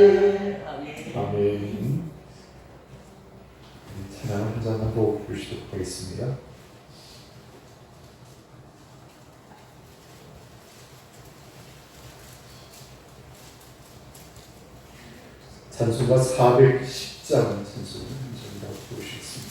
아멘. 찬양 한 잔만 더 부르시도록 하겠습니다. 찬송가 410장 찬송 한 잔 더 부르시겠습니다.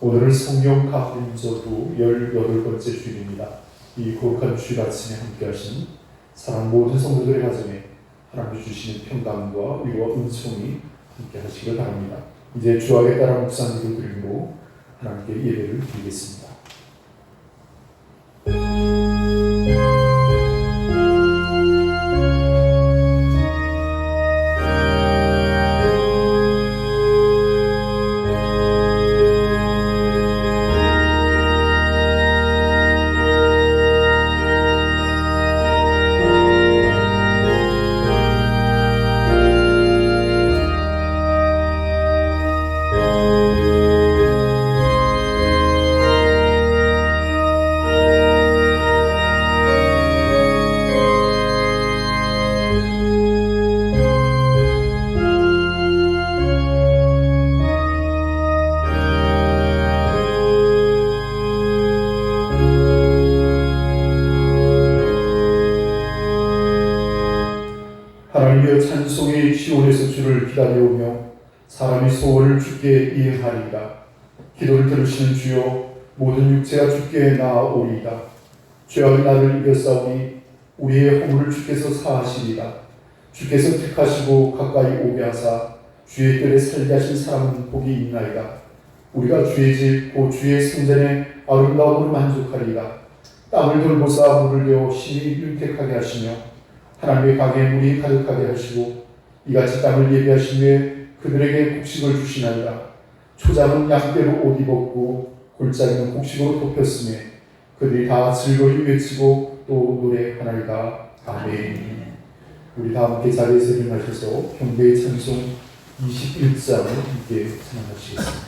오늘은 성령 가운데서도 18번째 주일입니다. 이 거룩한 주일 아침에 함께 하신 사랑 모든 성도들의 가정에 하나님이 주시는 평강과 위로와 은총이 함께 하시길 바랍니다. 이제 주하에 따라 묵상기도 드리고 하나님께 예배를 드리겠습니다. 하나님이여 찬송의 시온에서 주를 기다려오며 사람이 소원을 주께 이행하리이다. 기도를 들으시는 주여 모든 육체가 주께 나아오리이다. 죄악이 나를 이겼사오니 우리의 허물을 주께서 사하시리이다. 주께서 택하시고 가까이 오게 하사 주의 뜰에 살게 하신 사람은 복이 있나이다. 우리가 주의 집 곧 주의 성전의 아름다움으로 만족하리이다. 땅을 돌보사 물을 내어 심히 윤택하게 하시며 하나님의 가게에 물이 가득하게 하시고 이같이 땅을 예비하신 후에 그들에게 곡식을 주시나이다. 초장은 양떼로 옷 입었고 골짜기는 곡식으로 덮였으며 그들이 다 즐거이 외치고 또 노래하나이다. 아멘. 우리 다 함께 자리에서 일어나셔서 경배의 찬송 21장을 함께 찬양하시겠습니다.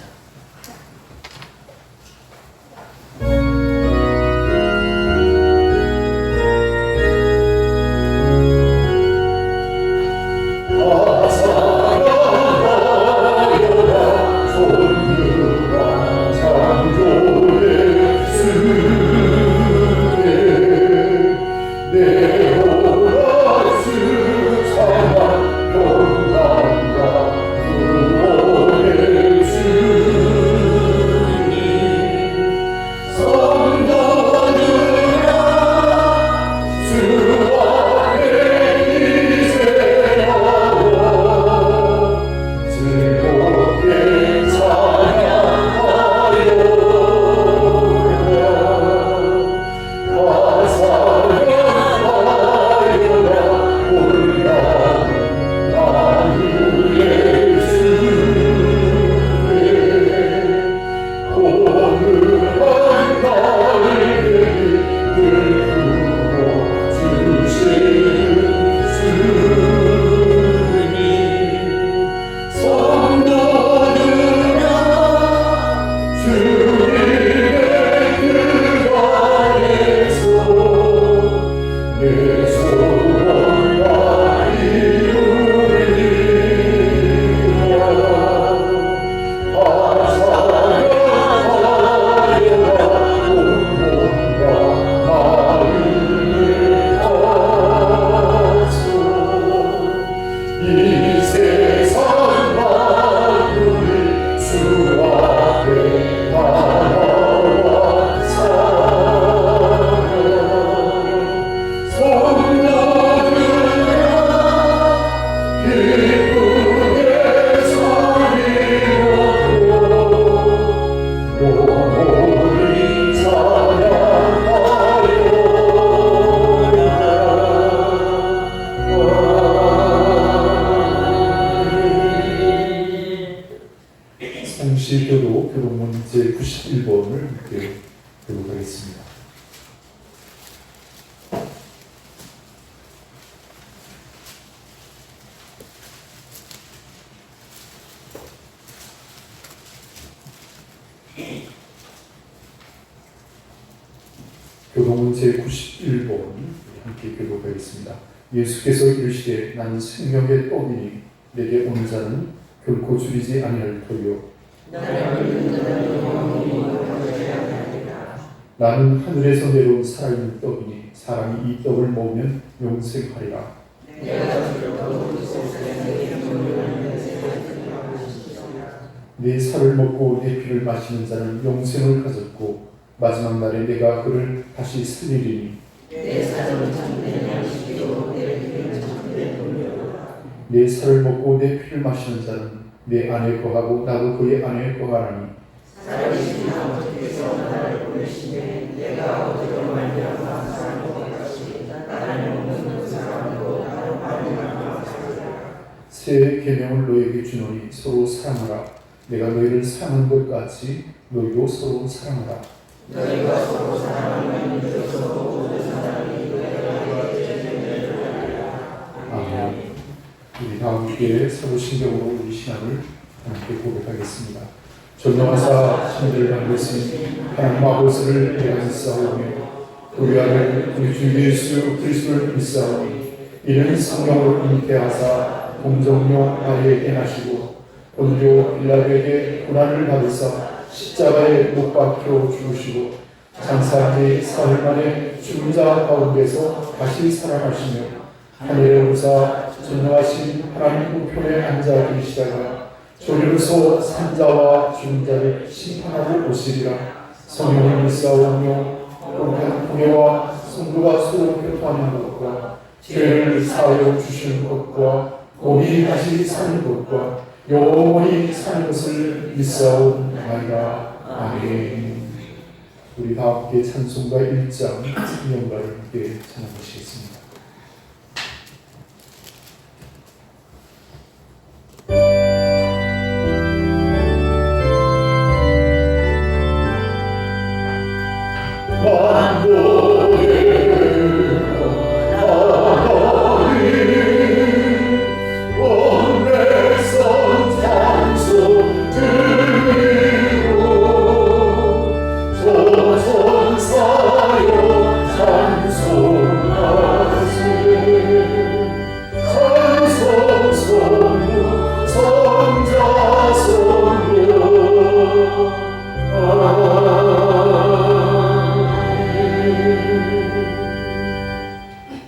성시교도 교동문 제91번을 함께 배우겠습니다. 교동문 제91번 함께 교독하겠습니다. 예수께서 이르시되 나는 생명의 떡이니 내게 오는 자는 결코 줄이지 아니할 터이요 나는 하늘에서 내려온 살아있는 떡이니 사람이 이 떡을 먹으면 영생하리라. 내 살을 먹고 내 피를 마시는 자는 영생을 가졌고 마지막 날에 내가 그를 다시 살리리니 내 살을 먹고 내 피를 마시는 자는 내 안에 거하고 나도 그의 안에 거하나니 새 계명을 너에게 주노니 서로 사랑하라. 내가 너희를 사랑한 것 같이 너희도 서로 사랑하라. 너희가 서로 사랑하면 아멘. 우리 다 함께 사도신경으로 우리 신앙을 함께 고백하겠습니다. 전능하사 신들을 만드신 하나님 아버지를 내가 믿사오며 우리 아들 우리 주 예수 그리스도를 믿사오니 이는 성령으로 잉태하사 동정녀 마리아에게 나시고 본디오 빌라도에게 고난을 받으사 십자가에 못 박혀 죽으시고 장사한 사흘 만에 죽은 자 가운데서 다시 살아나시며 하늘에 오르사 전능하신 하나님 우편에 앉아 계시다가 저리로서 산자와 죽은 자를 심판하고 오시리라. 성령을 믿사오며 거룩한 공예와 성도가 서로 교통하는 것과 죄를 사하여 주시는 것과 몸이 다시 사는 것과 영원히 사는 것을 믿사옵나이다. 아멘. 우리 다 함께 찬송가 1장 찬양가를 함께 찬양하시겠습니다.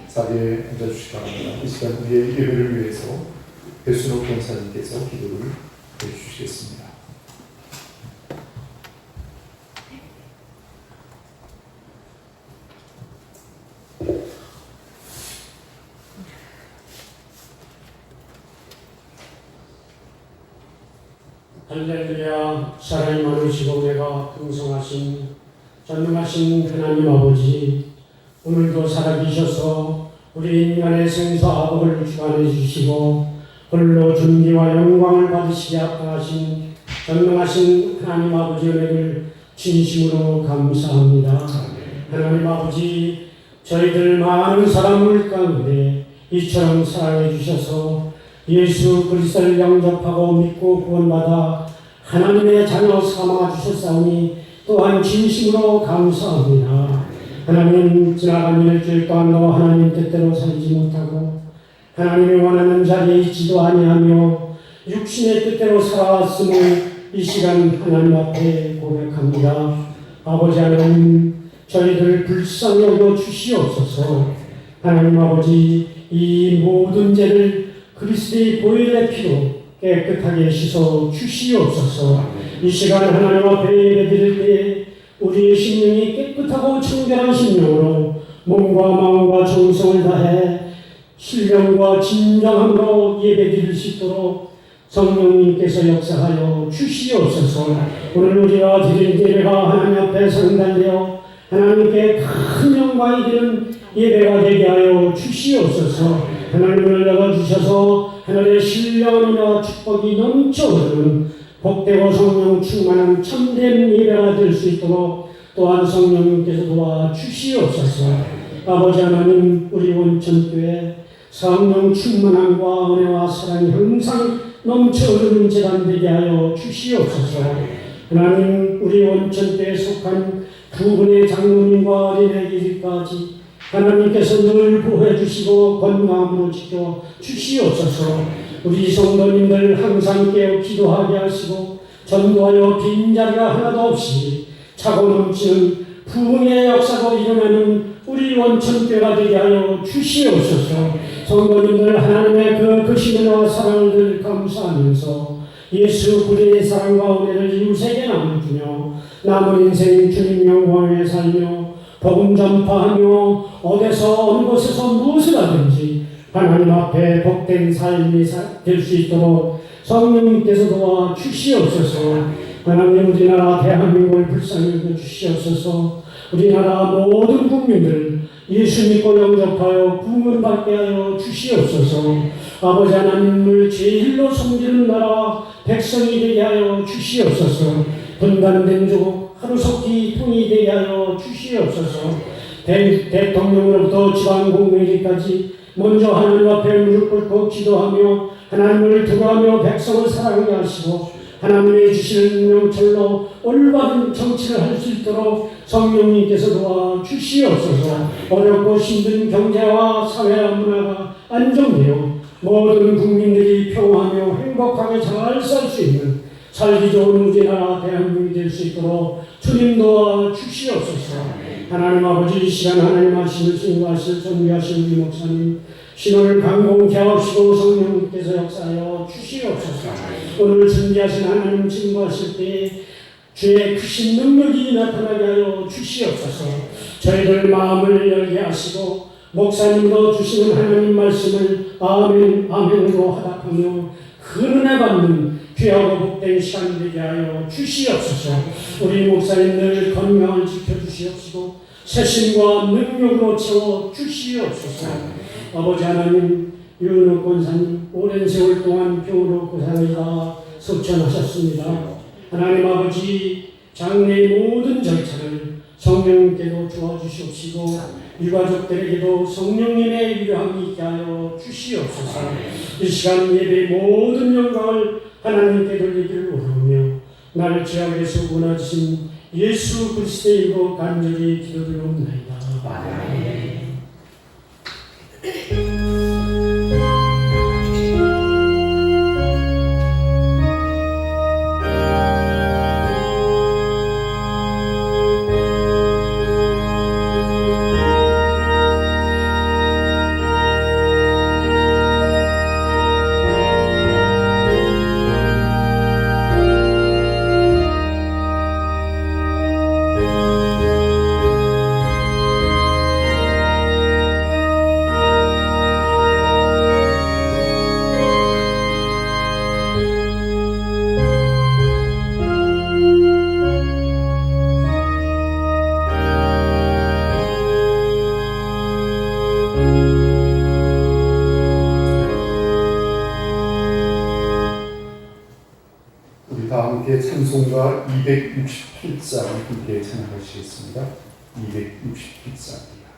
자리에 앉아주시기 바랍니다. 이 시간 우리의 예배를 위해서 배순옥 권사님께서 기도를 해주시겠습니다. 할렐루야. 사랑이 많으시고 내가 풍성하신 전능하신 하나님 아버지, 오늘도 살아계셔서 우리 인간의 생사화복을 주관해 주시고 홀로 존귀와 영광을 받으시게 합당하신 전능하신 하나님 아버지 은혜를 진심으로 감사합니다. 하나님 아버지, 저희들 많은 사람을 가운데 이처럼 사랑해 주셔서 예수 그리스도를 영접하고 믿고 구원받아 하나님의 자녀 삼아 주셨사오니 또한 진심으로 감사합니다. 하나님, 지나간 일주일 동안도 하나님 뜻대로 살지 못하고 하나님이 원하는 자리에 있지도 아니하며 육신의 뜻대로 살아왔음을 이 시간 하나님 앞에 고백합니다. 아버지 하나님, 저희들 불쌍히 여겨 주시옵소서. 하나님 아버지, 이 모든 죄를 그리스도의 보혈의 피로 깨끗하게 씻어 주시옵소서. 이 시간 하나님 앞에 예배드릴 때 우리의 심령이 깨끗하고 청결한 심령으로 몸과 마음과 정성을 다해 신령과 진정함으로 예배드릴 수 있도록 성령님께서 역사하여 주시옵소서. 오늘 우리가 드린 예배가 하나님 앞에 상달되어 하나님께 큰 영광이 되는 예배가 되게 하여 주시옵소서. 하나님을 열어주셔서 하늘의 신령이나 축복이 넘쳐흐르는 복되고 성령 충만한 참된 예배가 될 수 있도록 또한 성령님께서 도와주시옵소서. 아버지 하나님, 우리 원천교회 성령 충만함과 은혜와 사랑이 항상 넘쳐흐르는 재단 되게 하여 주시옵소서. 하나님, 우리 원천교회에 속한 두 분의 장로님과 어린애기까지 하나님께서 늘 보호해 주시고 건강으로 지켜 주시옵소서. 우리 성도님들 항상 깨어 기도하게 하시고 전도하여 빈자리가 하나도 없이 차고 넘치는 부흥의 역사로 일어나는 우리 원천교회가 되게 하여 주시옵소서. 성도님들 하나님의 그 크신 은혜와 사랑을 늘 감사하면서 예수 그리스도의 사랑과 은혜를 이웃에게 나눠주며 남은 인생 주님 영광에 살며 복음 전파하며 어디서 어느 곳에서 무엇을 하든지 하나님 앞에 복된 삶이 될 수 있도록 성령님께서 도와 주시옵소서. 하나님, 우리나라 대한민국을 불쌍히 여겨 주시옵소서. 우리나라 모든 국민들 예수 믿고 영접하여 구원 받게 하여 주시옵소서. 아버지 하나님을 제일로 섬기는 나라 백성이 되게 하여 주시옵소서. 분단된 족 하루속히 통일되게 하여 주시옵소서. 대통령으로부터 지방공무회의까지 먼저 하나님 앞에 무릎 꿇고 기도하며 하나님을 두려워하며 백성을 사랑하게 하시고 하나님의 주시는 명철로 올바른 정치를 할 수 있도록 성령님께서 도와주시옵소서. 어렵고 힘든 경제와 사회와 문화가 안정되어 모든 국민들이 평화하며 행복하게 잘 살 수 있는 살기 좋은 우리나라 대한민국이 될 수 있도록 주님 도와주시옵소서. 하나님 아버지, 이 시간 하나님 말씀을 증거하실 존귀하신 우리 목사님 신원을 강공케 하시고 성령님께서 역사하여 주시옵소서. 오늘 준비하신 하나님 증거하실 때 주의 크신 능력이 나타나게 하여 주시옵소서. 저희들 마음을 열게 하시고 목사님으로 주시는 하나님 말씀을 아멘 아멘으로 하답하며 그 은혜 받는 귀하고 복된 시간 되게 하여 주시옵소서. 우리 목사님들 건강을 지켜주시옵시고 세심과 능력으로 채워 주시옵소서. 아버지 하나님, 유은옥 권사님 오랜 세월 동안 병으로 고생하시다 소천하셨습니다. 하나님 아버지, 장래의 모든 절차를 성령님께도 도와주시옵시고 유가족들에게도 성령님의 위로함이 있게 하여 주시옵소서. 이 시간 예배의 모든 영광을 하나님께 돌리기를 원하며 나를 죄악에서 구원하신 예수 그리스도의 이름으로 간절히 기도드리옵나이다. 아멘. 찬송가 268장 함께 찬양하시겠습니다. 268장입니다.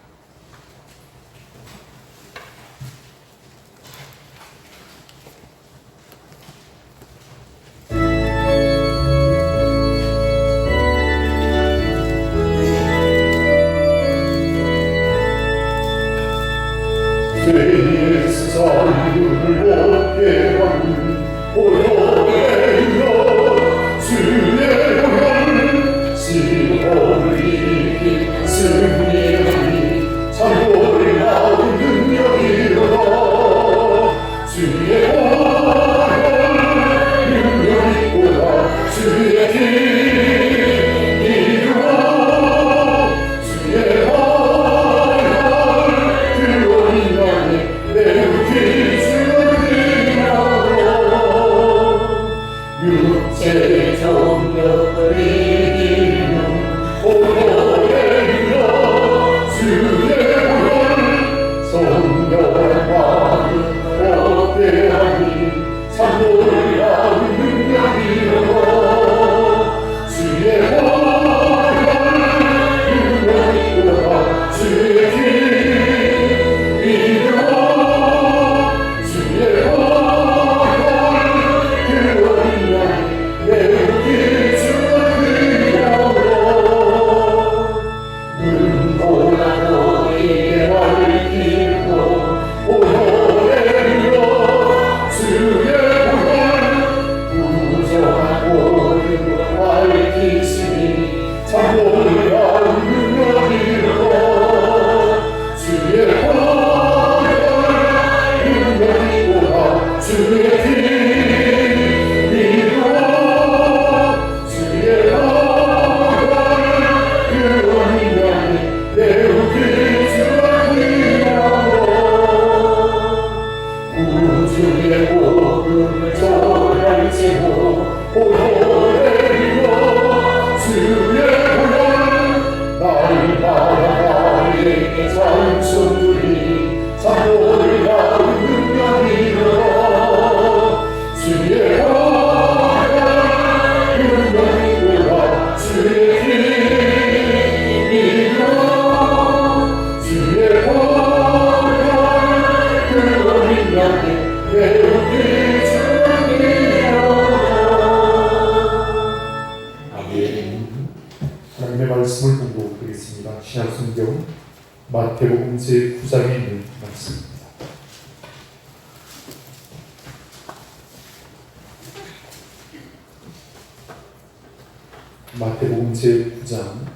하나님의 말씀을 공독하겠습니다. 신약성경 마태복음 제9장에 있는 말씀입니다. 마태복음 제9장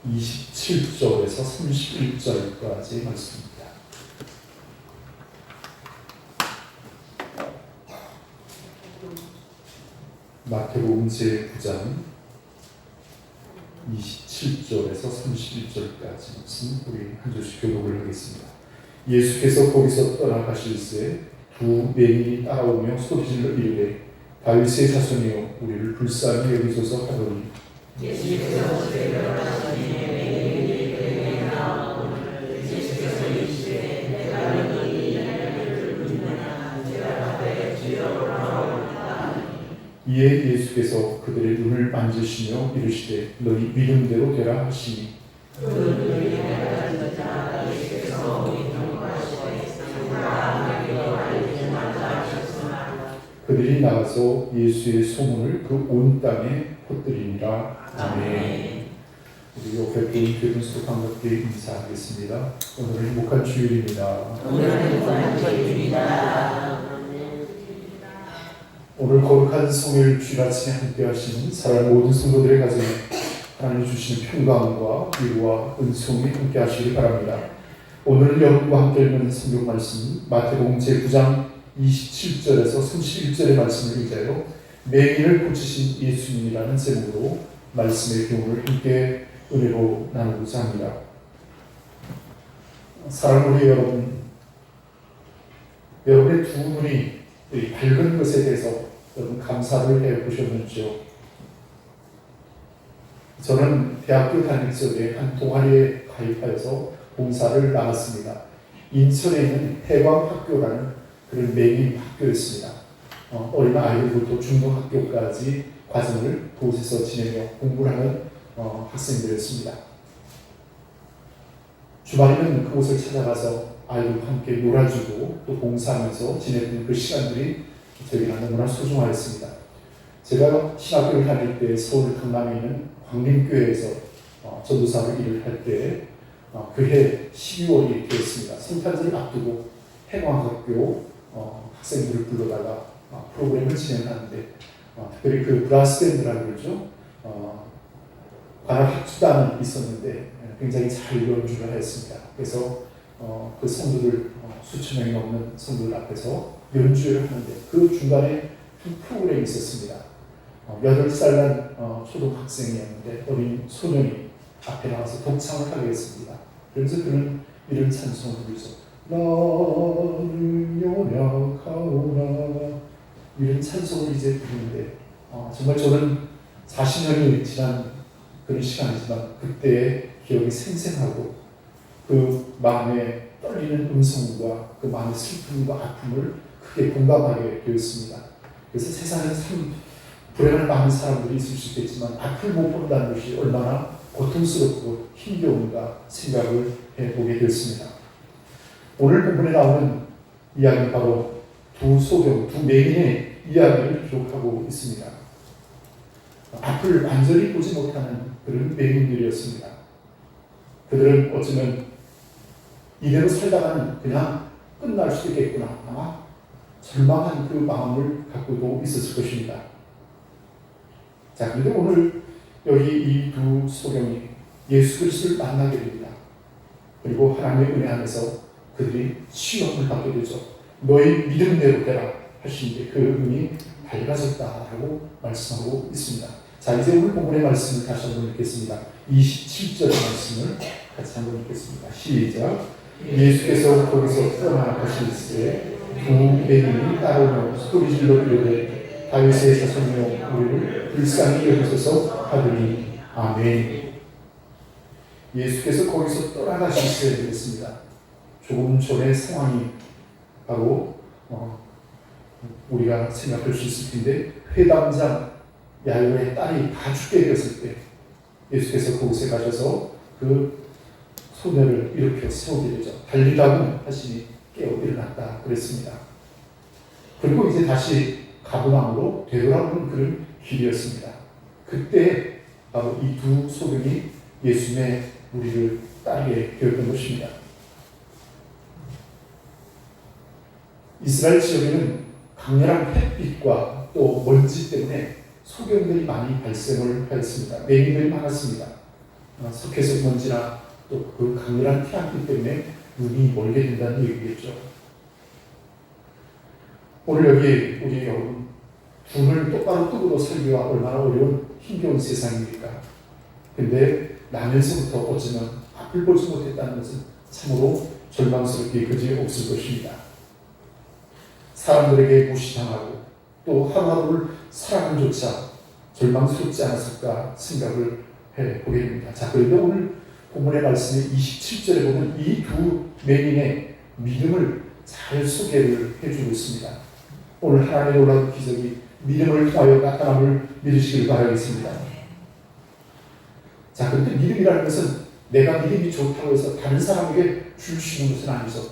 27절에서 31절까지의 말씀입니다. 마태복음 제9장 27 27절에서 31절까지 말씀 우리 한 절씩 교독을 하겠습니다. 예수께서 거기서 떠나가실새 두 맹인이 따라오며 소리질러 이르되 다윗의 자손이여 우리를 불쌍히 여기소서 하더니 예수께서 데려가시니 맹인이 그에게 나오고 예수께서 이르시되 내가 너희 이야기를 듣느냐 제가 답에 주여 나오리이다. 이에 예수께서 그들의 눈을 만지시며 이르시되 너희 믿음대로 되라 하시니 그 눈이 밝아지자 예수께서 믿음하시되 상관하기로 알지 말라 하셨으나 그들이 나가서 예수의 소문을 그 온 땅에 퍼뜨리니라. 아멘. 우리 옆에 분 교동수 반갑게 인사하겠습니다. 오늘은 행복한 주일입니다. 오늘은 행복한 주일입니다. 오늘 거룩한 성일 주일 아침에 함께 하시는 사랑하는 모든 성도들의 가정에 하나님 주시는 평강과 위로와 은총이 함께 하시길 바랍니다. 오늘은 여러분과 함께 읽는 성경 말씀 마태복음 제9장 27절에서 31절의 말씀을 의지하여 맹인을 고치신 예수님이라는 제목으로 말씀의 교훈을 함께 은혜로 나누고자 합니다. 사랑하는 우리 여러분, 여러분의 두 눈이 이 밝은 것에 대해서 여러분 감사를 해보셨는지요? 저는 대학교 다닐 적에 한 동아리에 가입하여서 봉사를 나갔습니다. 인천에 있는 해광학교라는 그런 맹인 학교였습니다. 어린 아이들부터 중등학교까지 과정을 그곳에서 지내며 공부를 하는 학생들이었습니다. 주말에는 그곳을 찾아가서 아이들과 함께 놀아주고 또 봉사하면서 지내는 그 시간들이 저에게 너무나 소중하였습니다. 제가 신학교를 다닐 때 서울 강남에 있는 광림교회에서 전도사로 일을 할 때 그해 12월이 되었습니다. 성탄절을 앞두고 해광학교 학생들을 불러다가 프로그램을 진행하는데 특별히 그 브라스밴드라고 그러죠. 관악 합주단이 있었는데 굉장히 잘 연주를 했습니다. 그래서 그 성도들 수천 명이 넘는 성도들 앞에서 연주를 하는데 그 중간에 한 프로그램이 있었습니다. 8살 난 초등학생이었는데 어린 소년이 앞에 나와서 독창을 하게 했습니다. 그래서 그는 이런 찬송을 부르죠. 나는 연약하오나 이런 찬송을 이제 부르는데 정말 저는 40년이 지난 그런 시간이지만 그때의 기억이 생생하고 그 마음에 떨리는 음성과 그 마음의 슬픔과 아픔을 크게 공감하게 되었습니다. 그래서 세상에 참 불행을 많은 사람들이 있을 수 있겠지만 앞을 못 본다는 것이 얼마나 고통스럽고 힘겨운가 생각을 해보게 되었습니다. 오늘 본문에 나오는 이야기는 바로 두 소경, 두 맹인의 이야기를 기록하고 있습니다. 앞을 완전히 보지 못하는 그런 맹인들이었습니다. 그들은 어쩌면 이대로 살다가는 그냥 끝날 수도 있겠구나 아마 절망한 그 마음을 갖고도 있었을 것입니다. 자, 그런데 오늘 여기 이 두 소경이 예수 그리스도를 만나게 됩니다. 그리고 하나님의 은혜 안에서 그들이 시험을 받게 되죠. 너희 믿음대로 되라 하시는데 그 눈이 밝아졌다라고 말씀하고 있습니다. 자, 이제 오늘 본문의 말씀을 다시 한번 읽겠습니다. 27절의 말씀을 같이 한번 읽겠습니다. 시작. 예수께서 거기서 떠나가실새 두 맹인이 따르며 소리질러 이르되 다윗의 자손이여 우리를 불쌍히 여기소서 하더니 아멘. 예수께서 거기서 떠나가실새 그랬습니다. 조금 전의 상황이 바로 우리가 생각할 수 있을 텐데 회당장 야이로의 딸이 다 죽게 되었을 때 예수께서 그곳에 가셔서 그 소녀를 일으켜 세우게 되죠. 달리라고 하시니 깨어 일어났다 그랬습니다. 그리고 이제 다시 가버나움으로 되돌아오는 그런 길이었습니다. 그때 바로 이 두 소경이 예수님의 무리를 따르게 되었던 것입니다. 이스라엘 지역에는 강렬한 햇빛과 또 먼지 때문에 소경들이 많이 발생을 하였습니다. 맹인들이 많았습니다. 석회석 먼지나 또 그 강렬한 태양빛 때문에 눈이 멀게 된다는 얘기겠죠. 오늘 여기 우리 여러분 눈을 똑바로 뜨고 살기가 얼마나 어려운 힘겨운 세상입니까? 근데 나면서부터 어쩌면 앞을 보지 못했다는 것은 참으로 절망스럽게 그지없을 것입니다. 사람들에게 무시당하고 또 하루하루를 살아가는 조차 절망스럽지 않았을까 생각을 해보게 됩니다. 자, 그런데 오늘 본문의 말씀의 27절에 보면 이 두 맹인의 믿음을 잘 소개를 해주고 있습니다. 오늘 하나님의 놀라운 기적이 믿음을 통하여 나타남을 믿으시길 바라겠습니다. 자, 그런데 믿음이라는 것은 내가 믿음이 좋다고 해서 다른 사람에게 줄 수 있는 것은 아니죠.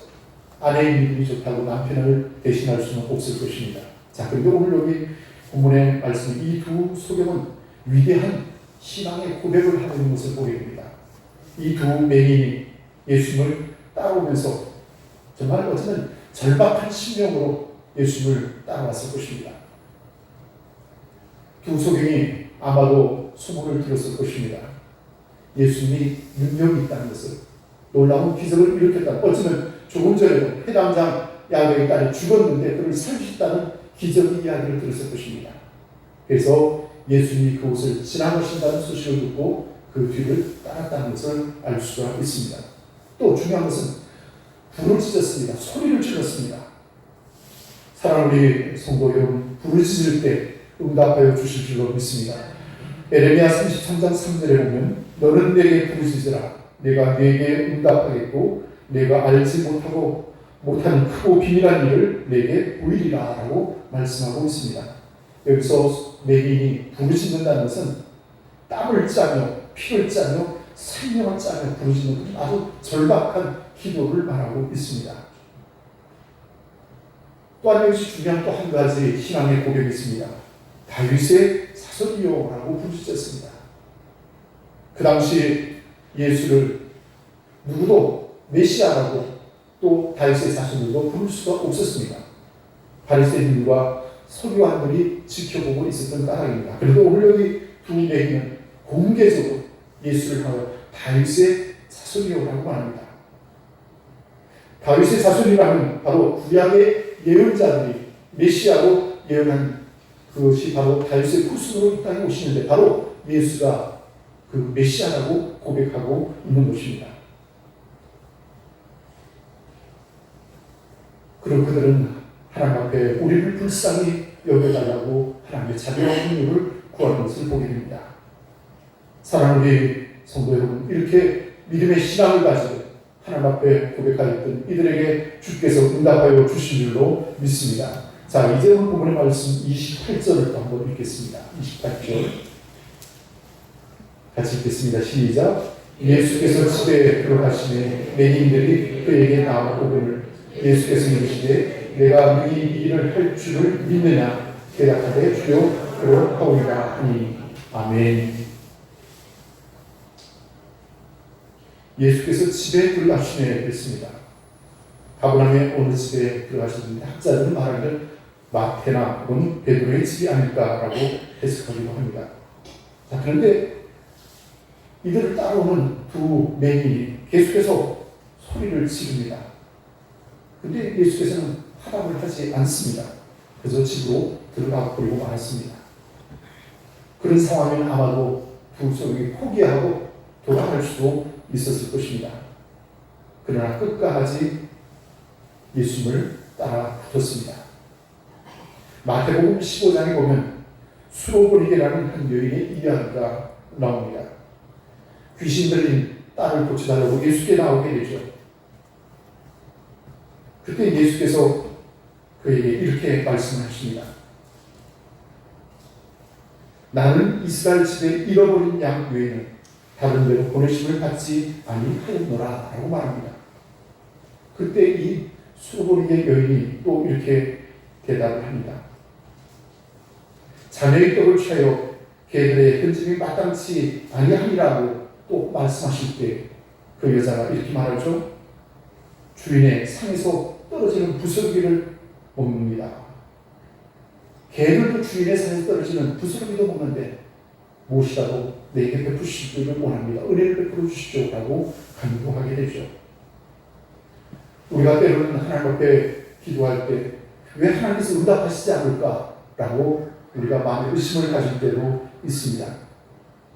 아내의 믿음이 좋다고 남편을 대신할 수는 없을 것입니다. 자, 그런데 오늘 여기 본문의 말씀 이 두 소경은 위대한 신앙의 고백을 하고 있는 것을 보게 됩니다. 이 두 맹인이 예수님을 따라오면서 정말 어쩌면 절박한 심령으로 예수님을 따라왔을 것입니다. 두 소경이 아마도 소문을 들었을 것입니다. 예수님이 능력이 있다는 것을, 놀라운 기적을 일으켰다. 어쩌면 조금 전에도 회당장 야곱의 딸이 죽었는데 그를 살리셨다는 기적의 이야기를 들었을 것입니다. 그래서 예수님이 그곳을 지나가신다는 소식을 듣고 그 뒤를 따랐다는 것을 알 수가 있습니다. 또 중요한 것은 부르짖었습니다. 소리를 질렀습니다. 사랑하는 우리 성도 여러분, 부르짖을 때 응답하여 주실 줄로 믿습니다. 에레미야 33장 3절에 보면 너는 내게 부르짖으라. 내가 내게 응답하겠고 내가 알지 못하는 크고 비밀한 일을 내게 보이리라 라고 말씀하고 있습니다. 여기서 맹인이 부르짖는다는 것은 땀을 짜며 피를 짜며 생명을 짜며 부르짖는 아주 절박한 기도를 말하고 있습니다. 또한 여기서 중요한 또 한 가지 신앙의 고백이 있습니다. 다윗의 자손이요라고 부르짖었습니다. 그 당시 예수를 누구도 메시아라고 또 다윗의 자손으로 부를 수가 없었습니다. 바리새인들과 서기관들이 지켜보고 있었던 까닭입니다. 그런데 오늘 여기 두 맹인은 공개적으로 예수를 하여 다윗의 자손이요라고 말합니다. 다윗의 자손이라면 바로 구약의 예언자들이 메시아로 예언한 그것이 바로 다윗의 후손으로 이 땅에 오시는데 바로 예수가 그 메시아라고 고백하고 있는 것입니다. 그리고 그들은 하나님 앞에 우리를 불쌍히 여겨달라고 하나님의 자비와 긍휼을 구하는 것을 보게 됩니다. 사랑하는 우리 성도 여러분, 이렇게 믿음의 신앙을 가지고 하나님 앞에 고백하였던 이들에게 주께서 응답하여 주신 줄로 믿습니다. 자, 이제 오늘 본문의 말씀 28절을 또 한번 읽겠습니다. 28절 같이 읽겠습니다. 시작. 예수께서 집에 들어가시매 맹인들이 그에게 나오거늘 예수께서 이르시되 내가 너희 이 일을 할 줄을 믿느냐 대답하되 주여 그러하오리라 하니 아멘. 예수께서 집에 들어가시매 그랬습니다. 가버나움의 어느 집에 들어가셨는데 학자들은 말하기를 마태나 혹은 베드로의 집이 아닐까라고 해석하기도 합니다. 자, 그런데 이들을 따라오는 두 맹인이 계속해서 소리를 지릅니다. 그런데 예수께서는 화답을 하지 않습니다. 그래서 집으로 들어가 버리고 말았습니다. 그런 상황이면 아마도 두 소경이 포기하고 돌아갈 수도 있었을 것입니다. 그러나 끝까지 예수님을 따라 붙었습니다. 마태복음 15장에 보면 수로보니게라는 한 여인의 이야기가 나옵니다. 귀신 들린 딸을 고쳐달라고 예수께 나오게 되죠. 그때 예수께서 그에게 이렇게 말씀하십니다. 나는 이스라엘 집에 잃어버린 양 외에는 다른 데로 보내심을 받지 아니하였노라 라고 말합니다. 그때 이 수로보니게 여인이 또 이렇게 대답을 합니다. 자녀의 떡을 취하여 개들의 던짐이 마땅치 아니하니라고 또 말씀하실 때 그 여자가 이렇게 말하죠. 주인의 상에서 떨어지는 부스러기를 먹습니다. 개들도 주인의 상에서 떨어지는 부스러기도 먹는데 무엇이라도 내게 베푸시기를 원합니다. 은혜를 베풀어 주시죠 라고 간구하게 되죠. 우리가 때로는 하나님 앞에 기도할 때 왜 하나님께서 응답하시지 않을까라고 우리가 마음의 의심을 가질 때도 있습니다.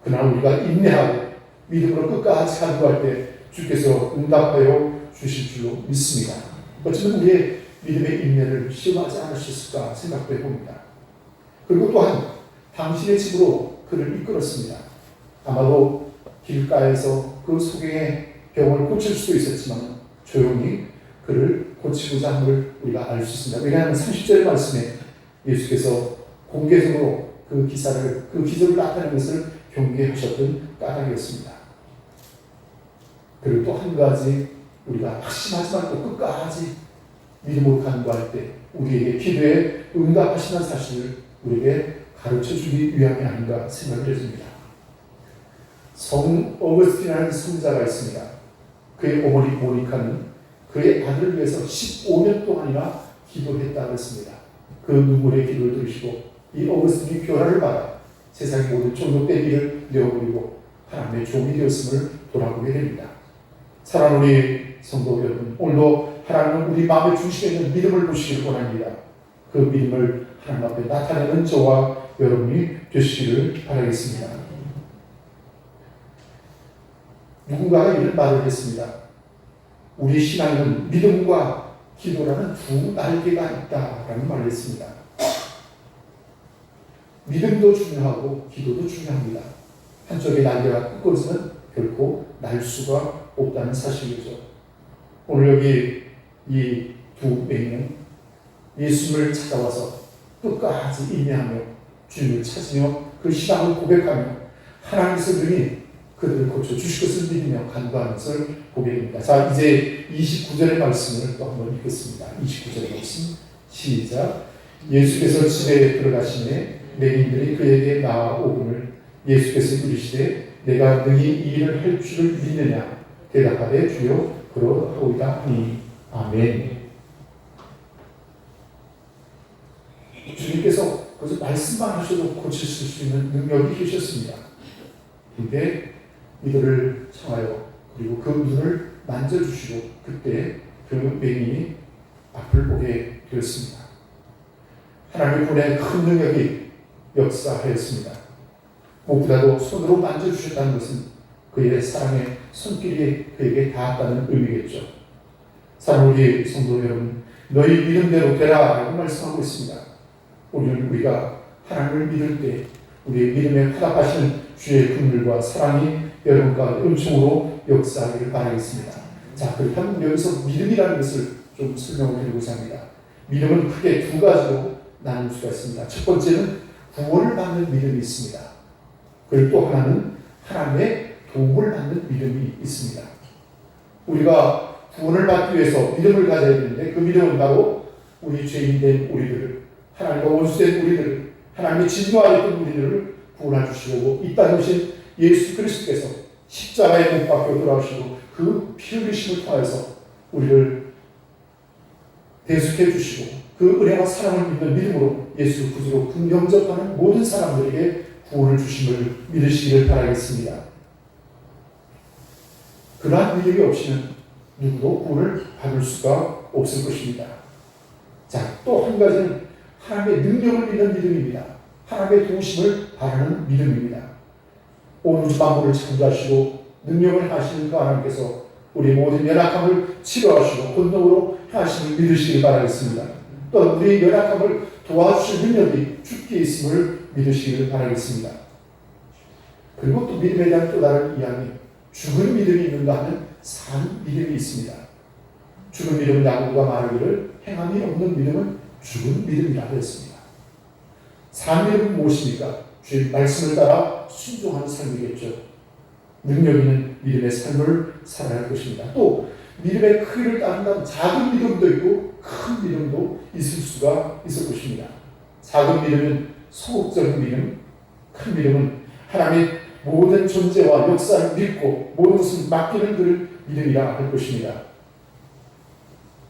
그러나 우리가 인내하고 믿음으로 끝까지 간구할 때 주께서 응답하여 주실 줄로 믿습니다. 어쩌면 우리의 믿음의 인내를 시험하지 않으셨을까 생각도 해봅니다. 그리고 또한 당신의 집으로 그를 이끌었습니다. 아마도 길가에서 그 소경의 병을 고칠 수도 있었지만 조용히 그를 고치고자 함을 우리가 알 수 있습니다. 왜냐하면 30절 말씀에 예수께서 공개적으로 그 기적을 나타내는 것을 경계하셨던 까닭이었습니다. 그리고 또 한 가지 우리가 확신하지만 또 끝까지 믿음으로 간구할 때 우리에게 기도에 응답하시는 사실을 우리에게 가르쳐주기 위함이 아닌가 생각을 해줍니다. 성 어거스틴이라는 성자가 있습니다. 그의 어머니 모니카는 그의 아들을 위해서 15년 동안이나 기도했다고 했습니다. 그 눈물의 기도를 들으시고 이 어거스틴이 교화를 받아 세상의 모든 종족된 일을 내어버리고 하나님의 종이 되었음을 돌아보게 됩니다. 사랑하는 우리 성도 여러분, 오늘도 하나님은 우리 마음의 중심에 있는 믿음을 보시기를 원합니다. 그 믿음을 하나님 앞에 나타내는 저와 여러분이 되시기를 바라겠습니다. 누군가가 이런 말을 했습니다. 우리 신앙에는 믿음과 기도라는 두 날개가 있다라는 말을 했습니다. 믿음도 중요하고 기도도 중요합니다. 한쪽의 날개가 꺾어지면 결코 날 수가 없다는 사실이죠. 오늘 여기 이 두 명은 예수님을 찾아와서 끝까지 인내하며 주님을 찾으며 그 신앙을 고백하며 하나님께서 능히 그들을 고쳐주실 것을 믿으며 간구하는 것을 보게 됩니다. 자, 이제 29절의 말씀을 또 한번 읽겠습니다. 29절의 말씀 시작. 예수께서 집에 들어가시매 맹인들이 그에게 나아오거늘 예수께서 이르시되 내가 능히 이 일을 할 줄을 믿느냐 대답하되 주여 그러하오이다 하니 아멘. 주님께서 그것을 말씀만 하셔도 고치실 수 있는 능력이 계셨습니다. 그런데 이들을 청하여 그리고 그 눈을 만져주시고 그때 그 맹인이 앞을 보게 되었습니다. 하나님의 분의 큰 능력이 역사하였습니다. 무엇보다도 손으로 만져주셨다는 것은 그의 사랑의 손길이 그에게 닿았다는 의미겠죠. 사랑하는 우리 성도 여러분, 너희 믿음대로 되라 라고 말씀하고 있습니다. 우리가 하나님을 믿을 때 우리의 믿음에 화답하시는 주의 긍휼과 사랑이 여러분 가운데 은총으로 역사하기를 바라겠습니다. 자, 그렇다면 여기서 믿음이라는 것을 좀 설명을 드리고자 합니다. 믿음은 크게 두 가지로 나눌 수가 있습니다. 첫 번째는 구원을 받는 믿음이 있습니다. 그리고 또 하나는 하나님의 도움을 받는 믿음이 있습니다. 우리가 구원을 받기 위해서 믿음을 가져야 되는데 그 믿음은 바로 우리 죄인된 우리들을 하나님과 원수된 우리들을 하나님의 진노하였던 우리들을 구원해 주시려고 이 땅에 오신 예수 그리스도께서 십자가에 못 박혀 돌아오시고 그 피 흘리심을 통해서 우리를 대속해 주시고 그 은혜와 사랑을 믿는 믿음으로 예수 구주로 영접하는 모든 사람들에게 구원을 주심을 믿으시기를 바라겠습니다. 그러한 믿음이 없이는 누구도 구원을 받을 수가 없을 것입니다. 자, 또 한 가지는 하나님의 능력을 믿는 믿음입니다. 하나님의 도우심을 바라는 믿음입니다. 온 우주 만물을 창조하시고 능력을 하시는 그 하나님께서 우리 모든 연약함을 치료하시고 권능으로 하심을 믿으시길 바라겠습니다. 또 우리의 연약함을 도와주실 능력이 주께 있음을 믿으시기를 바라겠습니다. 그리고 또 믿음에 대한 또 다른 이야기, 죽은 믿음이 있는가 하면 산 믿음이 있습니다. 죽은 믿음은 야고보가 말하기를 행함이 없는 믿음은 죽은 믿음이라고 했습니다. 산 믿음은 무엇입니까? 주의 말씀을 따라 순종하는 삶이겠죠. 능력 있는 믿음의 삶을 살아야 할 것입니다. 또 믿음의 크기를 따른다면 작은 믿음도 있고 큰 믿음도 있을 수가 있을 것입니다. 작은 믿음은 소극적인 믿음, 큰 믿음은 하나님의 모든 존재와 역사를 믿고 모든 것을 맡기는 그 믿음이라 할 것입니다.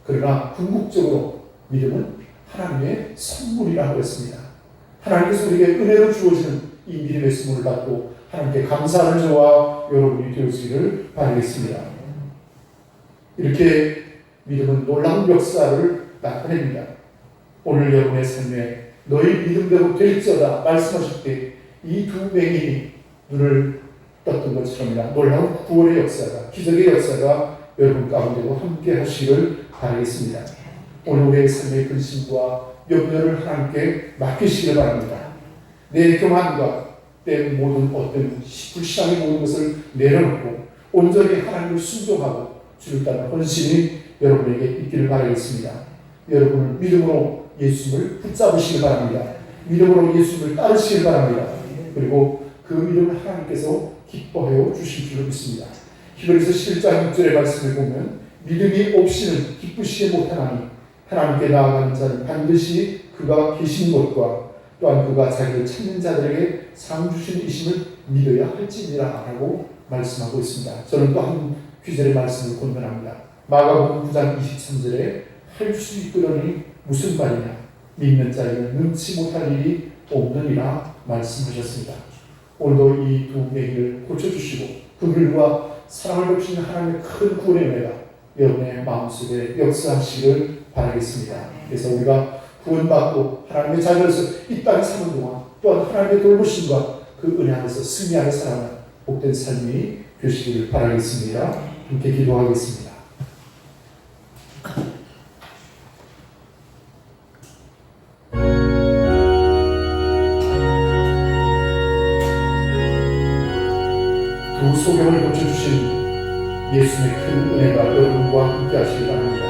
그러나 궁극적으로 믿음은 하나님의 선물이라고 했습니다. 하나님께서 우리에게 은혜로 주어지는 이 믿음의 선물을 받고 하나님께 감사하는 저와 여러분이 되시기를 바라겠습니다. 이렇게 믿음은 놀라운 역사를 나타냅니다. 오늘 여러분의 삶에 너희 믿음대로 될지어다 말씀하실 때 이 두 맹인이 눈을 떴던 것처럼이나 놀라운 구원의 역사가, 기적의 역사가 여러분 가운데도 함께 하시기를 바라겠습니다. 오늘 우리의 삶의 근심과 염려를 하나님께 맡기시기를 바랍니다. 내 교만과 내 모든 어떤 불신앙의 모든 것을 내려놓고 온전히 하나님을 순종하고 주를 따르는 헌신이 여러분에게 있기를 바라겠습니다. 여러분을 믿음으로 예수님을 붙잡으시길 바랍니다. 믿음으로 예수님을 따르시길 바랍니다. 그리고 그 믿음을 하나님께서 기뻐하여 주실 줄로 믿습니다. 히브리서 11장 6절의 말씀을 보면 믿음이 없이는 기쁘시게 못하나니 하나님께 나아가는 자는 반드시 그가 계신 것과 또한 그가 자기를 찾는 자들에게 상 주시는 이심을 믿어야 할지니라 라고 말씀하고 있습니다. 저는 또 한 귀절의 말씀을 권면합니다. 마가복음 9장 23절에 할 수 있거니 무슨 말이냐 믿는 자에게는 능치 못할 일이 없느니라 말씀하셨습니다. 오늘도 이 두 얘기를 고쳐주시고 그들과 사랑을 베푸시는 하나님의 큰 구원의 은혜가 여러분의 마음속에 역사하시기를 바라겠습니다. 그래서 우리가 구원받고 하나님의 자녀로서 이 땅에 사는 동안 또한 하나님의 돌보심과 그 은혜 안에서 승리하는 살아가는 복된 삶이 되시기를 바라겠습니다. 함께 기도하겠습니다. 두 소경을 고쳐주신 예수님의 큰 은혜가 여러분과 함께 하시기 바랍니다.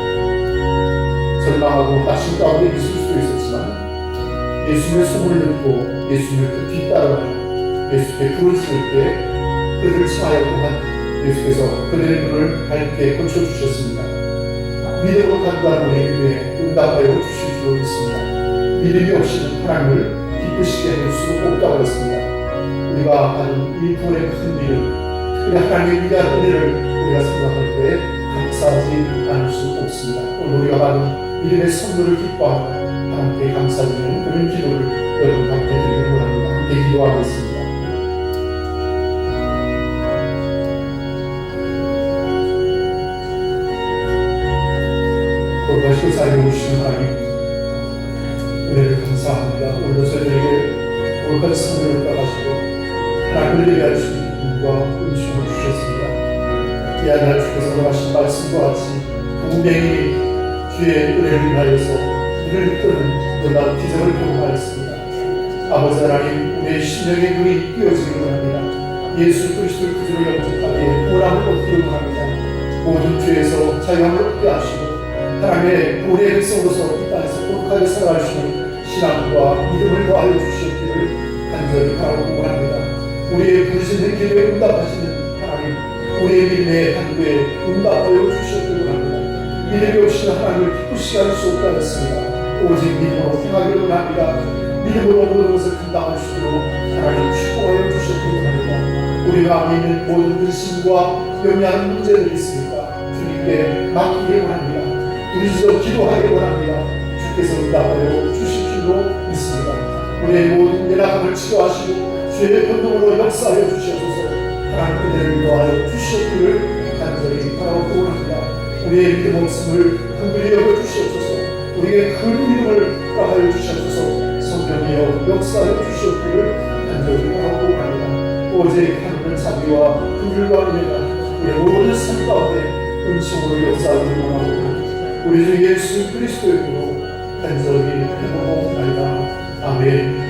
절망하고 낙심 가운데 있을 수도 있었지만 예수님의 소문을 듣고 예수님을 그 뒤따라가며 예수께 부르실 때 그들을 참하여 동안 예수께서 그들의 눈을 밝게 고쳐주셨습니다. 믿음으로 간구하는 우리의 기도에 응답하여 주실 줄 믿습니다. 믿음이 없이는 하나님을 기쁘시게 할 수 없다고 했습니다. 우리가 받은 이 구원의 큰 믿음, 특별히 하나님의 위대한 은혜를 우리가 생각할 때 감사하지 않을 수 없습니다. 오늘 우리가 받은 믿음의 선물을 기뻐하며 하나님께 감사드리는 그런 기도를 여러분과 함께 드리기를 원합니다. 함께 기도하겠습니다. 거룩하시고 살려오시는 하나님 은혜를 감사합니다. 오늘도 저희에게 거룩한 선물을 따가시고 하나님을 예배할 수 있는 눈과 은총을 주셨습니다. 이 하늘 주께서 하신 말씀과 같이 분명히 주의 은혜를 인하여서 눈을 뜨는 놀라운 기적을 경험하였습니다. 아버지 하나님 우리의 심령의 눈이 띄어지기를 원합니다. 예수 그리스도의 구주를 영접하기에 구원함을 얻기를 원합니다. 모든 죄에서 자유함을 얻게 하시고 하나님의 우리의 백성으로서 이 땅에서 거룩하게 살아갈 수 있는 신앙과 믿음을 더하여 주시옵기를 간절히 바라고 원합니다. 우리의 부르짖는 기도에 응답하시는 하나님, 우리의 믿음의 간구에 응답하여 주시옵기를 원합니다. 믿음이 없이는 하나님을 기쁘시게 할 수 없다 했습니다. 오직 믿음으로 행하기를 원합니다. 믿음으로 모든 것을 감당할 수 있도록 하나님 축복하여 주시옵기를 원합니다. 우리가 믿는 모든 근심과 염려하는 문제들이 있습니까? 주님께 맡기길 원합니다. 부르짖어 기도하기를 원합니다. 주께서 응답하여 주실 줄로 믿습니다. 우리의 모든 연약함을 치료하시고 주의 권능으로 역사하여 주시옵소서. 하나님 은혜를 더하여 주시옵기를 간절히 바라고 원합니다. 우리의 믿음 없음을 긍휼히 여겨 주시옵소서. 우리의 큰 믿음을 더하여 주시옵소서. 성령이여 역사하여 주시옵기를 간절히 바라고 원합니다. 오직 하나님의 자비와 긍휼과 은혜가 우리의 모든 삶 가운데 은총으로 역사하기를 원하옵니다. 우리 주 예수 그리스도의 이름으로 간절히 기도하옵나이다. 아멘.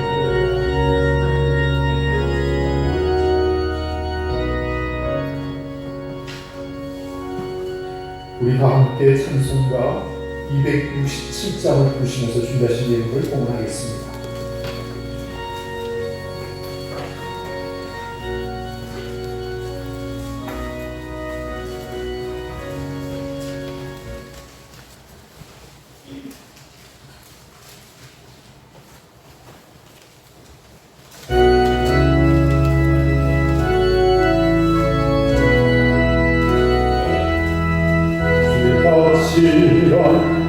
우리 다 함께 찬송가 267장을 부르시면서 준비하신 예물을 공헌하겠습니다.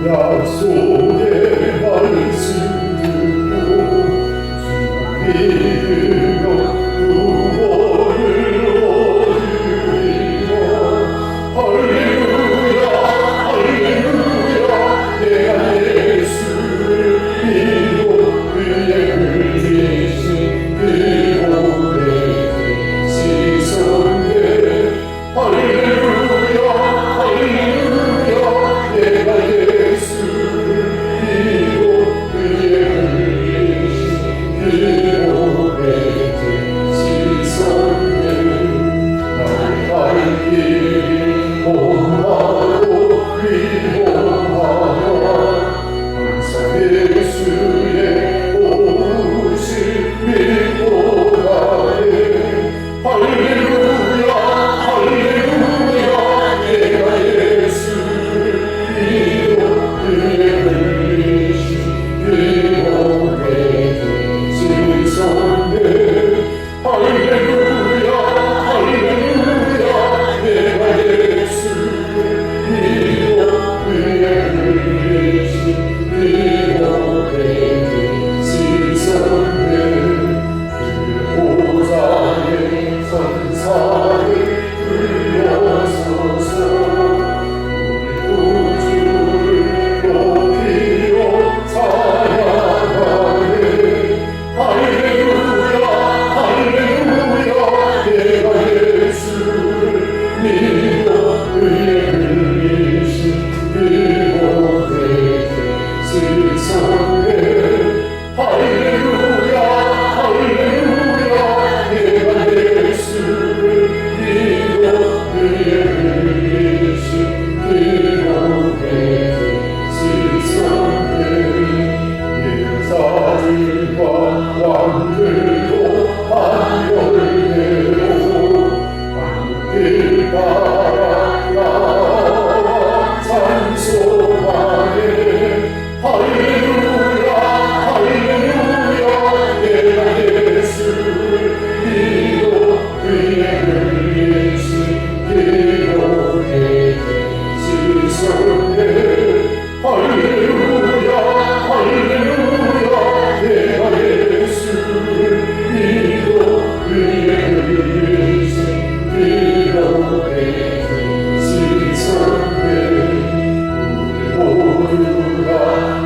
약속의 말씀 듣고 지성해 할렐루야 할렐루야 내가 예수를 믿어 그의 흘리신 기록에 지성해 예사들과 왕들도 한열대로 함께 따라 찬송하네 할렐루야 할렐루야 내가 예수를 믿어 그의 흘리신 기록에 지성해 할렐루야 할렐루야 내가 예수를 믿어 그의 흘리신 기록에 지성해 모두가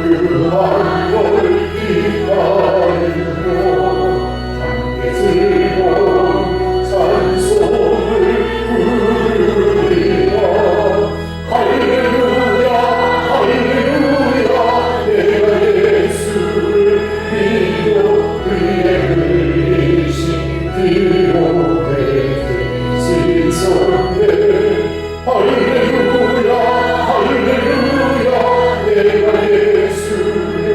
그만 걸 기다리며 함께 즐거운 찬송을 부르리라 할렐루야 할렐루야 내가 예수를 믿어 그의 흘리신 기록에 지성해 할렐루야 할렐루야 내가 예수를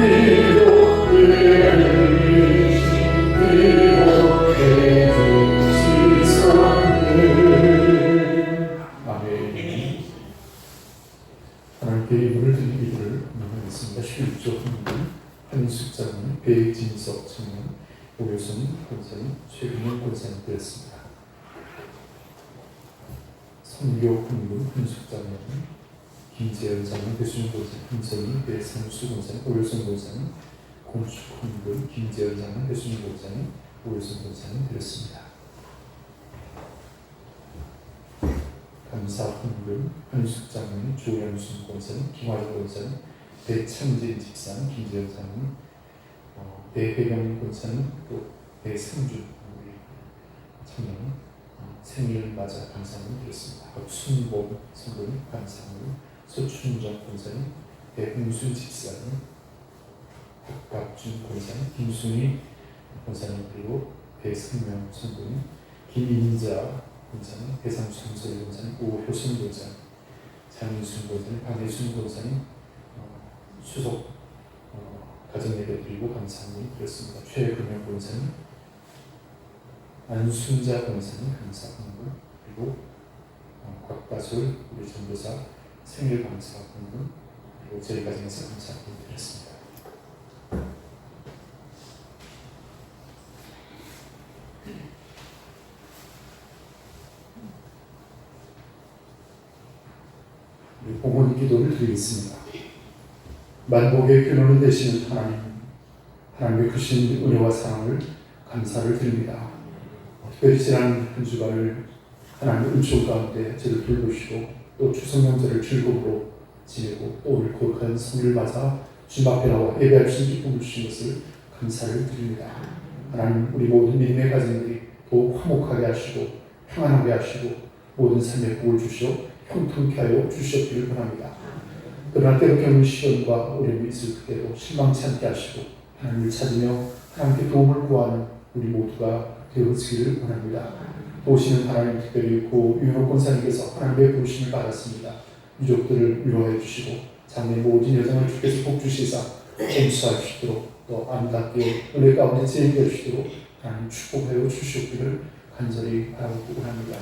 믿어 그의 흘리신 기록에 지성해 아멘. 하나님께 이름을 드린 이들을 명하겠습니다. 11조 헌금 한숙장님, 배진석 청년, 오효선 권사님, 최근영 권사님 되었습니다. 선교 헌금 한숙장님, 김재현 장님, 배수진 권사님, 김선희, 배상수 권사님, 오효선 권사님, 건축 헌금 김재현 장님, 배수진 권사님, 오효선 권사님 되었습니다. 감사 헌금 한숙장님, 조영순 권사님, 김화영 권사님, 배창진 집사님, 김재현 장님, 배혜경 권사님, 또 배상주 청년 생일 맞아 감사함을 드렸습니다. 박순범 성도님 감사함을, 소춘정 권사님, 배홍순 집사님, 박박준 권사님, 김순희 권사님, 그리고 배성명 성도님, 김인자 권사님, 배상수 성서일 권사님, 오효선 권사님, 장인순 권사님, 박예순 권사님 수석 가정예배 드리고 감사함을 드렸습니다. 최금영 권사님, 안순자 권사님 감사합니다. 그리고 곽다솔 우리 전도사 생일 감사합니다. 그리고 저희 가정에서 감사함을 드렸습니다. 우리 봉헌 기도를 드리겠습니다. 만복의 근원을 되시는 하나님의 크신 은혜와 사랑을 감사를 드립니다. 특별히 지난 한 주간을 하나님의 은총 가운데 저를 돌보시고 또 추석 명절을 즐거움으로 지내고 또 오늘 거룩한 성일을 맞아 주님 앞에 나와 예배할 수 있는 기쁨을 주신 것을 감사를 드립니다. 하나님 우리 모든 믿음의 가정들이 더욱 화목하게 하시고 평안하게 하시고 모든 삶의 복을 주시어 형통케 하여 주시옵기를 원합니다. 그러나 때로 겪는 시련과 어려움이 있을 때도 실망치 않게 하시고 하나님을 찾으며 하나님께 도움을 구하는 우리 모두가 되어지기를 원합니다. 도우시는 하나님, 특별히 고 유현옥 권사님께서 하나님의 부르심을 받았습니다. 유족들을 위로해 주시고 장래 모든 여정을 주께서 복 주시사 감수할 수 있도록 또 아름답게 은혜 가운데 재임되어 주시도록 하나님 축복하여 주시옵기를 간절히 바라고 원합니다.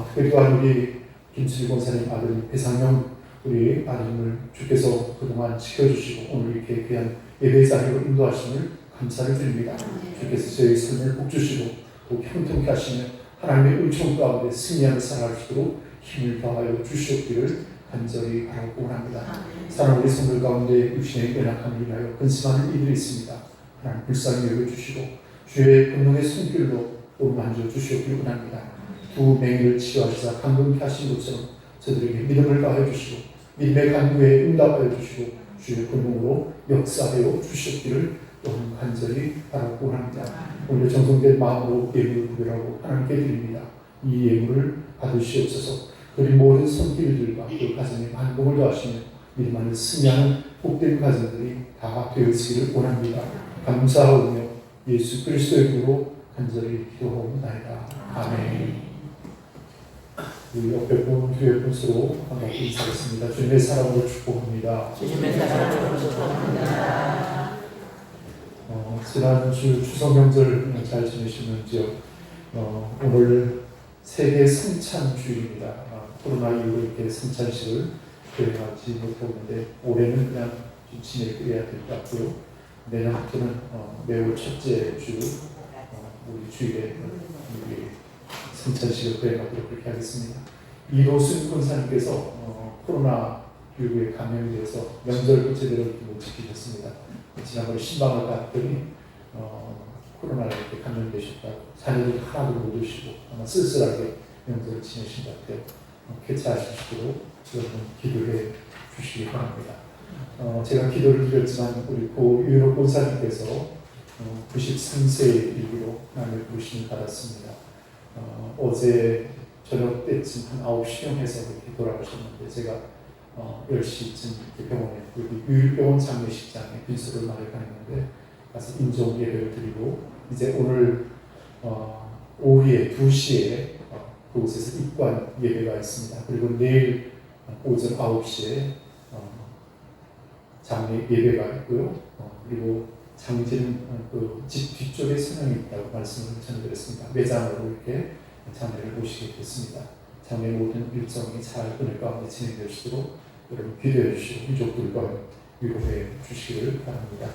특별히 또한 우리 김수리 권사님 아들 배상영 우리 아들을 주께서 그동안 지켜주시고 오늘 이렇게 귀한 예배 자리로 인도하심을 감사를 드립니다. 주께서 저희 삶을 복주시고 또 형통케 하시며 하나님의 은총 가운데 승리하는 살아갈 수 있도록 힘을 더하여 주시옵기를 간절히 바라고 원합니다. 사랑 우리 성들 가운데 육신의 연약함을 인하여 근심하는 이들이 있습니다. 하나님 불쌍히 여겨주시고 주의 권능의 손길로 만져 주시옵기를 원합니다. 두 맹인을 치유하시사 감동케 하신 것처럼 저들에게 믿음을 가해 주시고 믿음의 간구에 응답하여 주시고 주의 권능으로 역사하여 주시옵기를 또한 간절히 바라고 원합니다. 오늘 정성된 마음으로 예물을 구별하고 하나님께 드립니다. 이 예물을 받으시옵소서. 그리 모든 손길들과 그 가정에 반복을 더하시며 믿음 안에 승리하는 복된 가정들이 다 되어지기를 원합니다. 감사하오며 예수 그리스도의 이름으로 간절히 기도하옵나이다. 아멘. 우리 옆에 분, 뒤에 분 서로 반갑게 인사하겠습니다. 주님의 사랑으로 축복합니다. 주님의 사랑으로 축복합니다. 지난주 추석 명절 잘 지내셨는지요? 오늘 세계 성찬 주일입니다. 코로나 이후로 이렇게 성찬식을 계획하지 못하는데 올해는 그냥 좀 지내야 될 것 같고요. 내년부터는 매월 첫째 주 우리 주일에 우리 성찬식을 계획하도록 그렇게 하겠습니다. 이로순 권사님께서 코로나19에 감염이 돼서 명절도 제대로 못 지키셨습니다. 지난번에 신방을 갔더니 코로나에 이렇게 감염되셨다고 자녀들 하나도 못 오시고 아마 쓸쓸하게 명절을 지내신 것 같아요. 쾌차하시도록 여러분 기도해 주시기 바랍니다. 제가 기도를 드렸지만 우리 고 유로 권사님께서 93세의 일기로 하나님의 부르심을 받았습니다. 어제 저녁 때쯤 한 9시경 해서 이렇게 돌아가셨는데 제가 10시쯤 병원에 여기 유일병원 장례식장에 빈소를 마련했는데 가서 인종 예배를 드리고 이제 오늘 오후에 2시에 그곳에서 입관 예배가 있습니다. 그리고 내일 오전 9시에 장례 예배가 있고요. 그리고 장지는 그 집 뒤쪽에 성향이 있다고 말씀을 전해드렸습니다. 매장으로 이렇게 장례를 모시게 됐습니다. 장례 모든 일정이 잘 그늘 가운데 진행되시도록 여러분 기도해 주시고 유족들과 위로해 주시기를 바랍니다.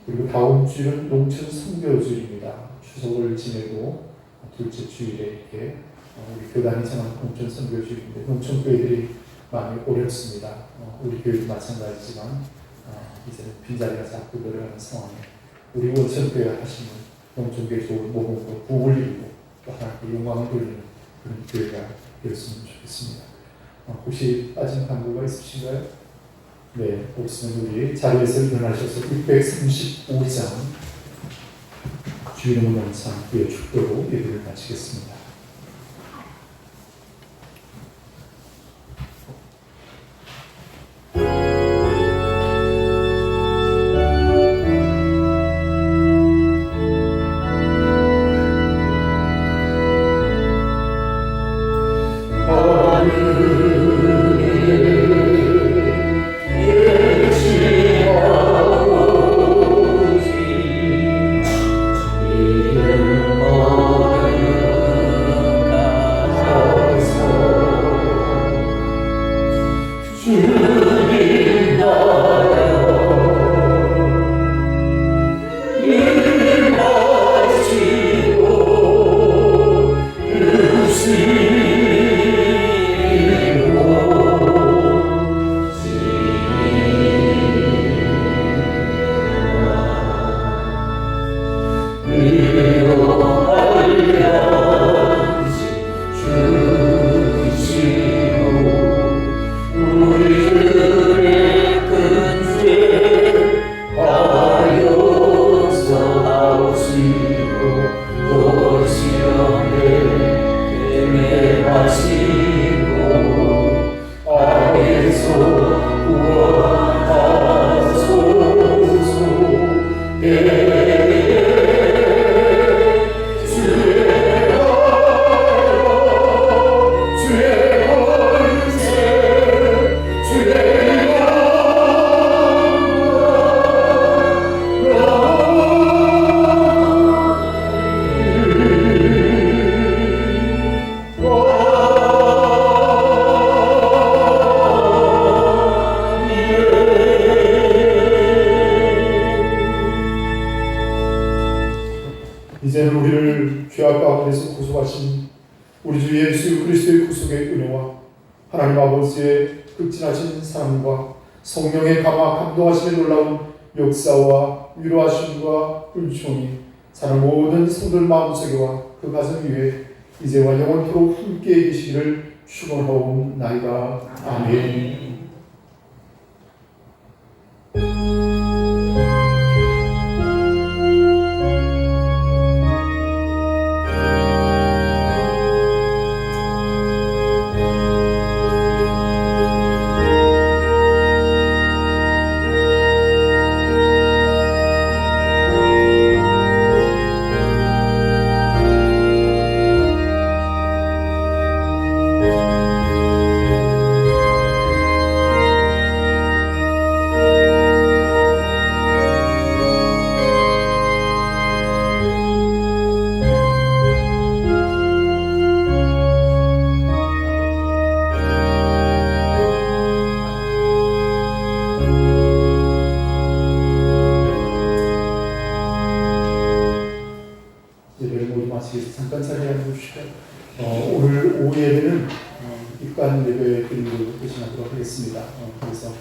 그리고 다음 주는 농촌 선교주일입니다. 추석을 지내고 둘째 주일에 이렇게 우리 교단이 정한 농촌 선교주일인데 농촌 교회들이 많이 어렵습니다. 우리 교회도 마찬가지지만 이제는 빈자리가 자꾸 늘어나는 상황에 우리 원천교회 하시는 농촌교회 좋은 모범으로 부흥을 이루고 또 하나님께 영광을 돌리는 그런 교회가 되었으면 좋겠습니다. 혹시 빠진 간구가 있으신가요? 네, 없으면 우리 자리에서 일어나셔서 635장 주일의 영상 후에 축도로 예배를 마치겠습니다. 이제는 우리를 죄악 가운데서 구속하신 우리 주 예수 그리스도의 구속의 은혜와 하나님 아버지의 극진하신 사랑과 성령의 감화 감동하심의 놀라운 역사와 위로하심과 은총이 사는 모든 성들 마음속에와 그 가슴 위에 이제와 영원토록 함께 계시기를 축원하옵나이다. 아멘. 오늘 오후 예배는 입관 예배 드리고 대신하도록 하겠습니다. 그래서